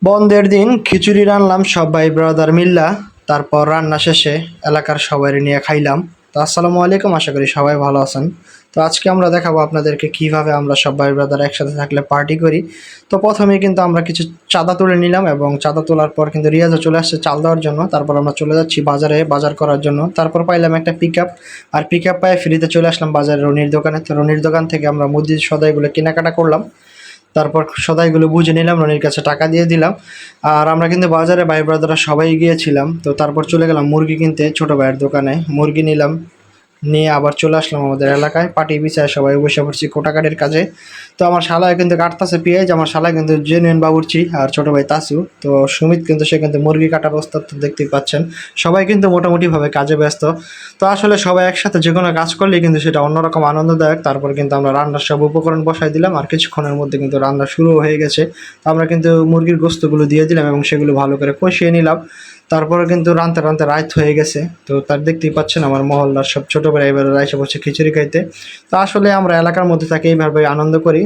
বন্ধের দিন খিচুড়ি রানলাম সব ভাই ব্রাদার মিল্লা। তারপর রান্না শেষে এলাকার সবাই নিয়ে খাইলাম। তো আসসালামু আলাইকুম, আশা করি সবাই ভালো আছেন। তো আজকে আমরা দেখাবো আপনাদেরকে কিভাবে আমরা সব ভাই ব্রাদার একসাথে থাকলে পার্টি করি। তো প্রথমেই কিন্তু আমরা কিছু চাঁদা তুলে নিলাম এবং চাঁদা তোলার পর কিন্তু রিয়াজও চলে আসছে চাল দেওয়ার জন্য। তারপর আমরা চলে যাচ্ছি বাজারে বাজার করার জন্য। তারপর পাইলাম একটা পিক আপ, আর পিক আপ পায়ে ফ্রিতে চলে আসলাম বাজারে রনির দোকানে। তো রনির দোকান থেকে আমরা মুদির সদাইগুলো কেনাকাটা করলাম। তারপর সদাইগুলো বুঝে নিলাম, রনির কাছে টাকা দিয়ে দিলাম। আর আমরা কিন্তু বাজারে ভাই ব্রাদাররা সবাই গিয়েছিলাম। তো তারপর চলে গেলাম মুরগি কিনতে ছোট ভাইয়ের দোকানে, মুরগি নিলাম। নিয়ে আবার চলে আসলাম আমাদের এলাকায়, পাটি বিছায় সবাই বসে পড়ছি কোটাকাটির কাজে। তো আমার শালায় কিন্তু কাটতাছে পেঁয়াজ, আমার শালায় কিন্তু জেনুইন বাবুর্চি, আর ছোট ভাই তাসু। তো সুমিত কিন্তু সে কিন্তু মুরগি কাটার ওস্তাদ, তো দেখতেই পাচ্ছেন সবাই কিন্তু মোটামুটিভাবে কাজে ব্যস্ত। তো আসলে সবাই একসাথে যে কোনো কাজ করলেই কিন্তু সেটা অন্যরকম আনন্দদায়ক। তারপর কিন্তু আমরা রান্নার সব উপকরণ বসাই দিলাম, আর কিছুক্ষণের মধ্যে কিন্তু রান্না শুরু হয়ে গেছে। তো আমরা কিন্তু মুরগির গোস্তগুলো দিয়ে দিলাম এবং সেগুলো ভালো করে কষিয়ে নিলাম। তারপরে কিন্তু রানতে রানতে রাত হয়ে গেছে। তো তার দেখতেই পাচ্ছেন আমার মহল্লার সব ছোট ভাই এবার এসে বসে খিচুড়ি খাইতে। তো আসলে আমরা এলাকার মধ্যে থাকি, এইভাবে আনন্দ করি।